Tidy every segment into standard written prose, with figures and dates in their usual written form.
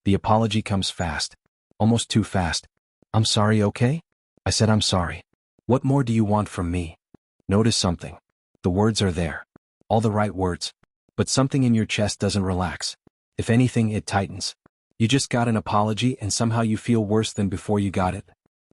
The apology comes fast. Almost too fast. I'm sorry, okay? I said I'm sorry. What more do you want from me? Notice something. The words are there. All the right words. But something in your chest doesn't relax. If anything, it tightens. You just got an apology and somehow you feel worse than before you got it.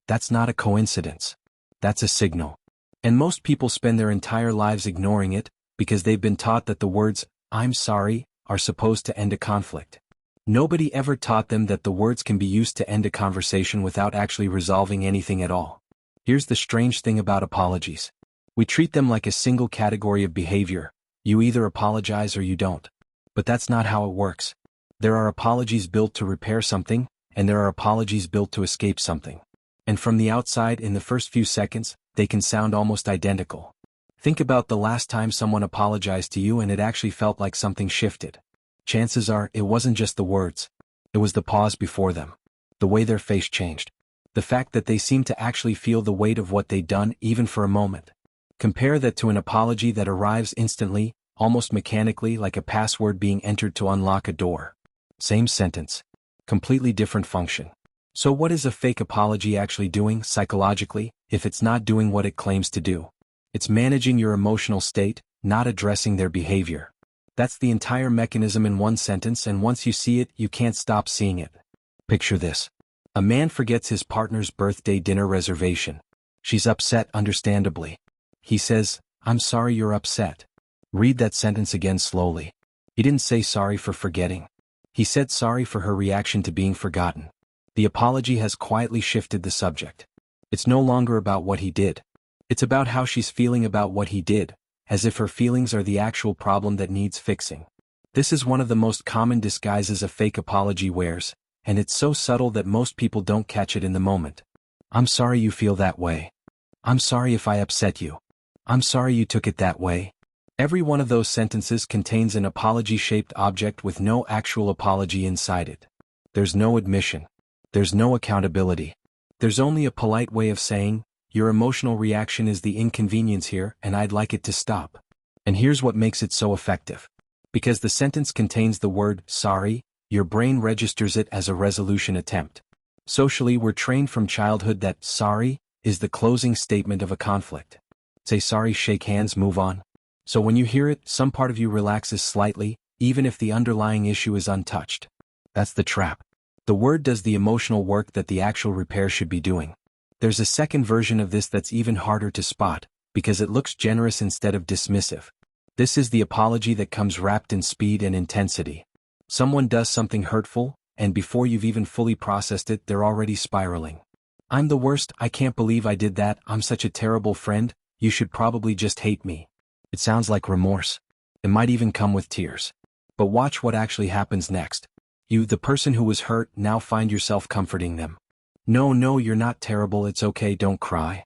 That's not a coincidence. That's a signal. And most people spend their entire lives ignoring it because they've been taught that the words, I'm sorry, are supposed to end a conflict. Nobody ever taught them that the words can be used to end a conversation without actually resolving anything at all. Here's the strange thing about apologies. We treat them like a single category of behavior. You either apologize or you don't. But that's not how it works. There are apologies built to repair something, and there are apologies built to escape something. And from the outside, in the first few seconds, they can sound almost identical. Think about the last time someone apologized to you and it actually felt like something shifted. Chances are, it wasn't just the words. It was the pause before them. The way their face changed. The fact that they seemed to actually feel the weight of what they'd done, even for a moment. Compare that to an apology that arrives instantly, almost mechanically, like a password being entered to unlock a door. Same sentence. Completely different function. So what is a fake apology actually doing, psychologically, if it's not doing what it claims to do? It's managing your emotional state, not addressing their behavior. That's the entire mechanism in one sentence, and once you see it, you can't stop seeing it. Picture this. A man forgets his partner's birthday dinner reservation. She's upset, understandably. He says, I'm sorry you're upset. Read that sentence again slowly. He didn't say sorry for forgetting. He said sorry for her reaction to being forgotten. The apology has quietly shifted the subject. It's no longer about what he did. It's about how she's feeling about what he did, as if her feelings are the actual problem that needs fixing. This is one of the most common disguises a fake apology wears, and it's so subtle that most people don't catch it in the moment. I'm sorry you feel that way. I'm sorry if I upset you. I'm sorry you took it that way. Every one of those sentences contains an apology-shaped object with no actual apology inside it. There's no admission. There's no accountability. There's only a polite way of saying, your emotional reaction is the inconvenience here, and I'd like it to stop. And here's what makes it so effective. Because the sentence contains the word, sorry, your brain registers it as a resolution attempt. Socially, we're trained from childhood that, sorry, is the closing statement of a conflict. Say sorry, shake hands, move on. So when you hear it, some part of you relaxes slightly, even if the underlying issue is untouched. That's the trap. The word does the emotional work that the actual repair should be doing. There's a second version of this that's even harder to spot, because it looks generous instead of dismissive. This is the apology that comes wrapped in speed and intensity. Someone does something hurtful, and before you've even fully processed it, they're already spiraling. I'm the worst, I can't believe I did that, I'm such a terrible friend, you should probably just hate me. It sounds like remorse. It might even come with tears. But watch what actually happens next. You, the person who was hurt, now find yourself comforting them. No, you're not terrible, it's okay, don't cry.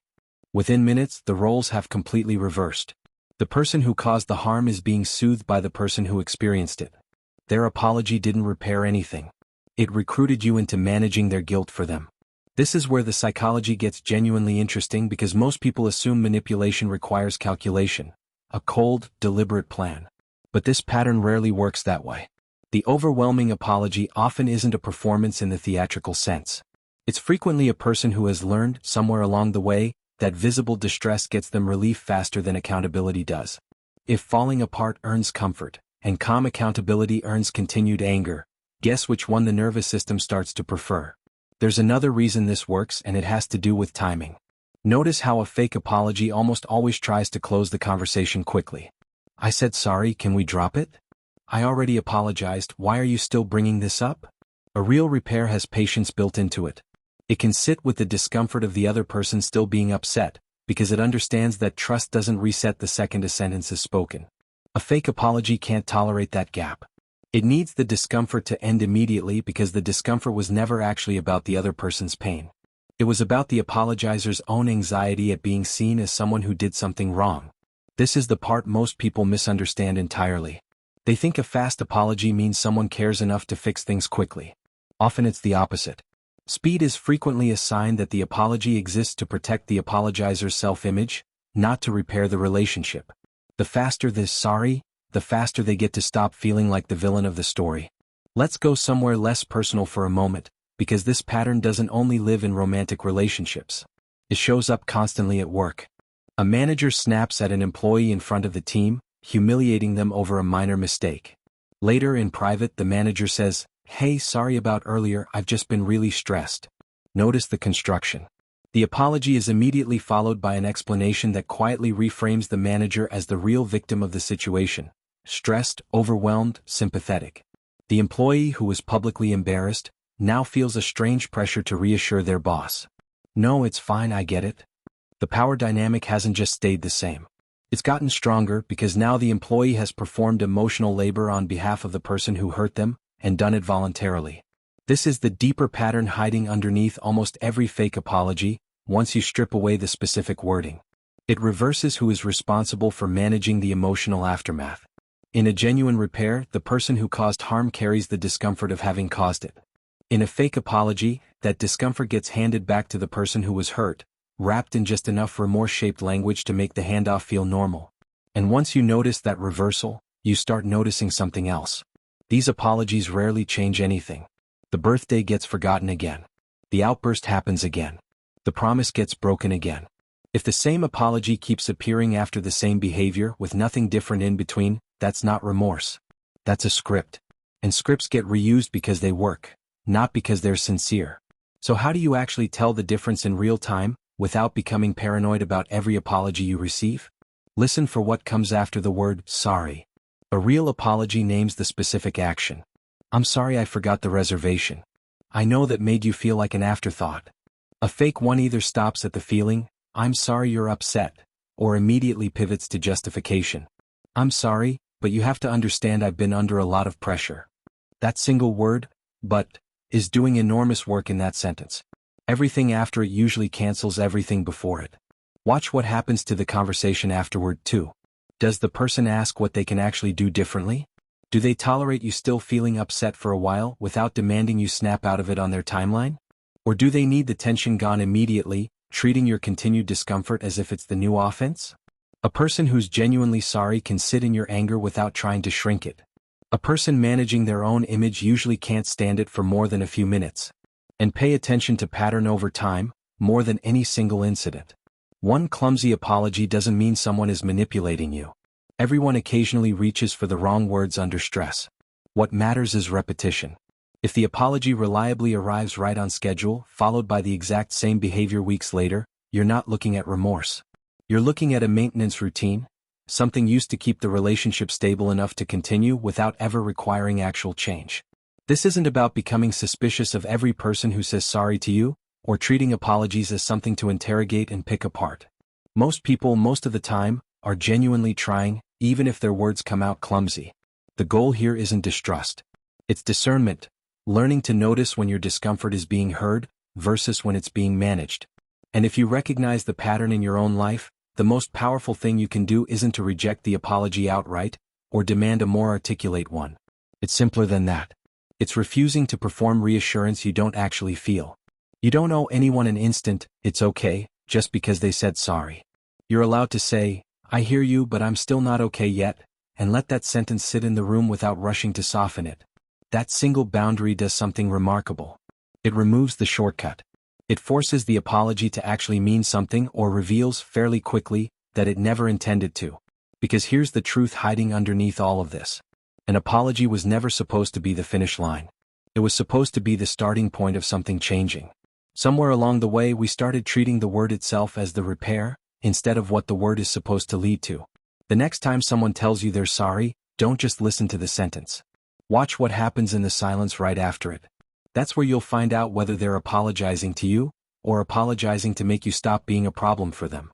Within minutes, the roles have completely reversed. The person who caused the harm is being soothed by the person who experienced it. Their apology didn't repair anything. It recruited you into managing their guilt for them. This is where the psychology gets genuinely interesting because most people assume manipulation requires calculation, a cold, deliberate plan. But this pattern rarely works that way. The overwhelming apology often isn't a performance in the theatrical sense. It's frequently a person who has learned, somewhere along the way, that visible distress gets them relief faster than accountability does. If falling apart earns comfort, and calm accountability earns continued anger, guess which one the nervous system starts to prefer? There's another reason this works, and it has to do with timing. Notice how a fake apology almost always tries to close the conversation quickly. I said sorry, can we drop it? I already apologized, why are you still bringing this up? A real repair has patience built into it. It can sit with the discomfort of the other person still being upset, because it understands that trust doesn't reset the second a sentence is spoken. A fake apology can't tolerate that gap. It needs the discomfort to end immediately because the discomfort was never actually about the other person's pain. It was about the apologizer's own anxiety at being seen as someone who did something wrong. This is the part most people misunderstand entirely. They think a fast apology means someone cares enough to fix things quickly. Often it's the opposite. Speed is frequently a sign that the apology exists to protect the apologizer's self-image, not to repair the relationship. The faster this sorry, the faster they get to stop feeling like the villain of the story. Let's go somewhere less personal for a moment, because this pattern doesn't only live in romantic relationships. It shows up constantly at work. A manager snaps at an employee in front of the team, humiliating them over a minor mistake. Later in private, the manager says, "Hey, sorry about earlier, I've just been really stressed." Notice the construction. The apology is immediately followed by an explanation that quietly reframes the manager as the real victim of the situation. Stressed, overwhelmed, sympathetic. The employee, who was publicly embarrassed, now feels a strange pressure to reassure their boss. "No, it's fine, I get it." The power dynamic hasn't just stayed the same. It's gotten stronger because now the employee has performed emotional labor on behalf of the person who hurt them, and done it voluntarily. This is the deeper pattern hiding underneath almost every fake apology, once you strip away the specific wording. It reverses who is responsible for managing the emotional aftermath. In a genuine repair, the person who caused harm carries the discomfort of having caused it. In a fake apology, that discomfort gets handed back to the person who was hurt, wrapped in just enough remorse-shaped language to make the handoff feel normal. And once you notice that reversal, you start noticing something else. These apologies rarely change anything. The birthday gets forgotten again. The outburst happens again. The promise gets broken again. If the same apology keeps appearing after the same behavior with nothing different in between, that's not remorse. That's a script. And scripts get reused because they work, not because they're sincere. So how do you actually tell the difference in real time, without becoming paranoid about every apology you receive? Listen for what comes after the word sorry. A real apology names the specific action. "I'm sorry I forgot the reservation. I know that made you feel like an afterthought." A fake one either stops at the feeling, "I'm sorry you're upset," or immediately pivots to justification. "I'm sorry, but you have to understand I've been under a lot of pressure." That single word, "but," is doing enormous work in that sentence. Everything after it usually cancels everything before it. Watch what happens to the conversation afterward, too. Does the person ask what they can actually do differently? Do they tolerate you still feeling upset for a while without demanding you snap out of it on their timeline? Or do they need the tension gone immediately, treating your continued discomfort as if it's the new offense? A person who's genuinely sorry can sit in your anger without trying to shrink it. A person managing their own image usually can't stand it for more than a few minutes. And pay attention to pattern over time, more than any single incident. One clumsy apology doesn't mean someone is manipulating you. Everyone occasionally reaches for the wrong words under stress. What matters is repetition. If the apology reliably arrives right on schedule, followed by the exact same behavior weeks later, you're not looking at remorse. You're looking at a maintenance routine, something used to keep the relationship stable enough to continue without ever requiring actual change. This isn't about becoming suspicious of every person who says sorry to you, or treating apologies as something to interrogate and pick apart. Most people, most of the time, are genuinely trying, even if their words come out clumsy. The goal here isn't distrust. It's discernment, learning to notice when your discomfort is being heard, versus when it's being managed. And if you recognize the pattern in your own life, the most powerful thing you can do isn't to reject the apology outright, or demand a more articulate one. It's simpler than that. It's refusing to perform reassurance you don't actually feel. You don't owe anyone an instant, "it's okay," just because they said sorry. You're allowed to say, "I hear you, but I'm still not okay yet," and let that sentence sit in the room without rushing to soften it. That single boundary does something remarkable. It removes the shortcut. It forces the apology to actually mean something, or reveals fairly quickly that it never intended to. Because here's the truth hiding underneath all of this. An apology was never supposed to be the finish line. It was supposed to be the starting point of something changing. Somewhere along the way we started treating the word itself as the repair, instead of what the word is supposed to lead to. The next time someone tells you they're sorry, don't just listen to the sentence. Watch what happens in the silence right after it. That's where you'll find out whether they're apologizing to you, or apologizing to make you stop being a problem for them.